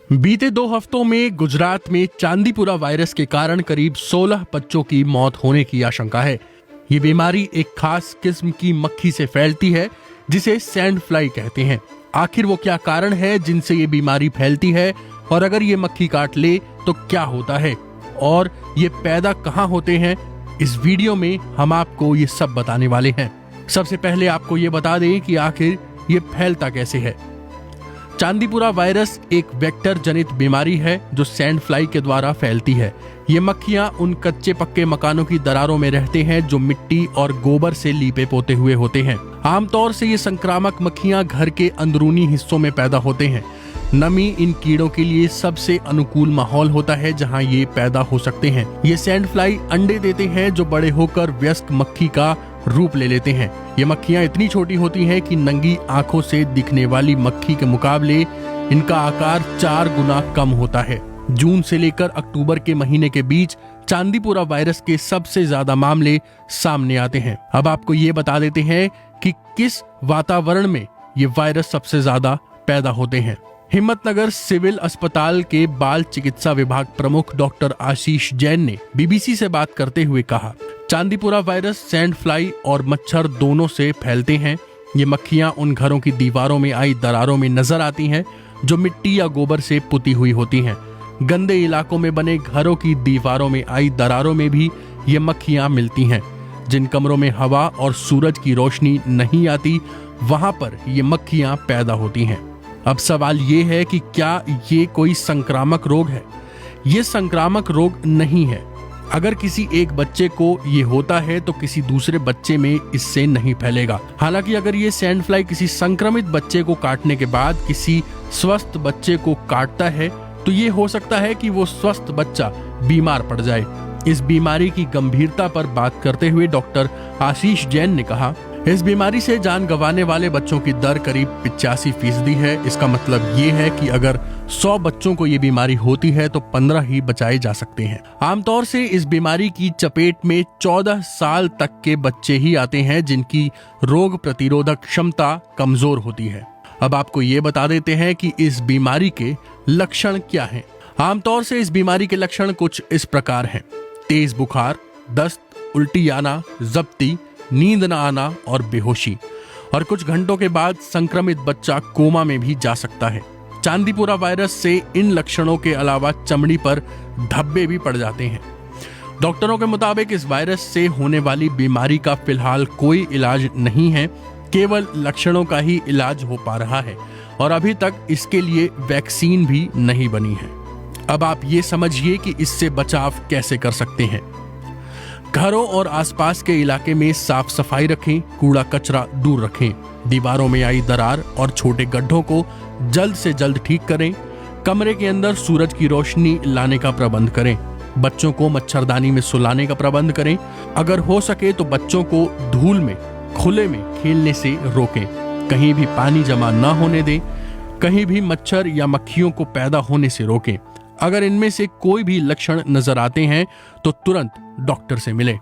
बीते 2 हफ्तों में गुजरात में चांदीपुरा वायरस के कारण करीब 16 बच्चों की मौत होने की आशंका है। ये बीमारी एक खास किस्म की मक्खी से फैलती है जिसे सैंड फ्लाई कहते हैं। आखिर वो क्या कारण है जिनसे ये बीमारी फैलती है और अगर ये मक्खी काट ले तो क्या होता है और ये पैदा कहाँ होते हैं, इस वीडियो में हम आपको ये सब बताने वाले हैं। सबसे पहले आपको ये बता दें कि आखिर ये फैलता कैसे है। चांदीपुरा वायरस एक वेक्टर जनित बीमारी है जो सैंड फ्लाई के द्वारा फैलती है। ये मक्खियां उन कच्चे पक्के मकानों की दरारों में रहते हैं जो मिट्टी और गोबर से लीपे पोते हुए होते हैं। आमतौर से ये संक्रामक मक्खियां घर के अंदरूनी हिस्सों में पैदा होते हैं। नमी इन कीड़ों के लिए सबसे अनुकूल माहौल होता है जहां ये पैदा हो सकते हैं। ये सैंड फ्लाई अंडे देते हैं जो बड़े होकर वयस्क मक्खी का रूप ले लेते हैं। ये मक्खियां इतनी छोटी होती हैं कि नंगी आंखों से दिखने वाली मक्खी के मुकाबले इनका आकार 4 गुना कम होता है। जून से लेकर अक्टूबर के महीने के बीच चांदीपुरा वायरस के सबसे ज्यादा मामले सामने आते हैं। अब आपको ये बता देते हैं कि किस वातावरण में ये वायरस सबसे ज्यादा पैदा होते हैं। हिम्मतनगर सिविल अस्पताल के बाल चिकित्सा विभाग प्रमुख डॉक्टर आशीष जैन ने बीबीसी से बात करते हुए कहा, चांदीपुरा वायरस सैंड फ्लाई और मच्छर दोनों से फैलते हैं। ये मक्खियां उन घरों की दीवारों में आई दरारों में नजर आती हैं जो मिट्टी या गोबर से पुती हुई होती हैं। गंदे इलाकों में बने घरों की दीवारों में आई दरारों में भी ये मक्खियां मिलती हैं। जिन कमरों में हवा और सूरज की रोशनी नहीं आती वहां पर ये मक्खियां पैदा होती हैं। अब सवाल ये है कि क्या ये कोई संक्रामक रोग है? ये संक्रामक रोग नहीं है। अगर किसी एक बच्चे को ये होता है तो किसी दूसरे बच्चे में इससे नहीं फैलेगा। हालांकि अगर ये सैंड फ्लाई किसी संक्रमित बच्चे को काटने के बाद किसी स्वस्थ बच्चे को काटता है तो ये हो सकता है कि वो स्वस्थ बच्चा बीमार पड़ जाए। इस बीमारी की गंभीरता पर बात करते हुए डॉक्टर आशीष जैन ने कहा, इस बीमारी से जान गंवाने वाले बच्चों की दर करीब 85% है। इसका मतलब ये है कि अगर 100 बच्चों को ये बीमारी होती है तो 15 ही बचाए जा सकते हैं। आमतौर से इस बीमारी की चपेट में 14 साल तक के बच्चे ही आते हैं जिनकी रोग प्रतिरोधक क्षमता कमजोर होती है। अब आपको ये बता देते हैं कि इस बीमारी के लक्षण क्या हैं। आमतौर से इस बीमारी के लक्षण कुछ इस प्रकार हैं: तेज बुखार, दस्त, उल्टी आना, जब्ती, नींद न आना और बेहोशी। और कुछ घंटों के बाद संक्रमित बच्चा कोमा में भी जा सकता है। चांदीपुरा वायरस से इन लक्षणों के अलावा चमड़ी पर धब्बे भी पड़ जाते हैं। डॉक्टरों के मुताबिक इस वायरस से होने वाली बीमारी का फिलहाल कोई इलाज नहीं है, केवल लक्षणों का ही इलाज हो पा रहा है और अभी तक इसके लिए वैक्सीन भी नहीं बनी है। अब आप ये समझिए कि इससे बचाव कैसे कर सकते हैं। घरों और आसपास के इलाके में साफ सफाई रखें, कूड़ा कचरा दूर रखें, दीवारों में आई दरार और छोटे गड्ढों को जल्द से जल्द ठीक करें। कमरे के अंदर सूरज की रोशनी लाने का प्रबंध करें। बच्चों को मच्छरदानी में सुलाने का प्रबंध करें। अगर हो सके तो बच्चों को धूल में खुले में खेलने से रोकें। कहीं भी पानी जमा न होने दें। कहीं भी मच्छर या मक्खियों को पैदा होने से रोकें। अगर इनमें से कोई भी लक्षण नजर आते हैं तो तुरंत डॉक्टर से मिलें।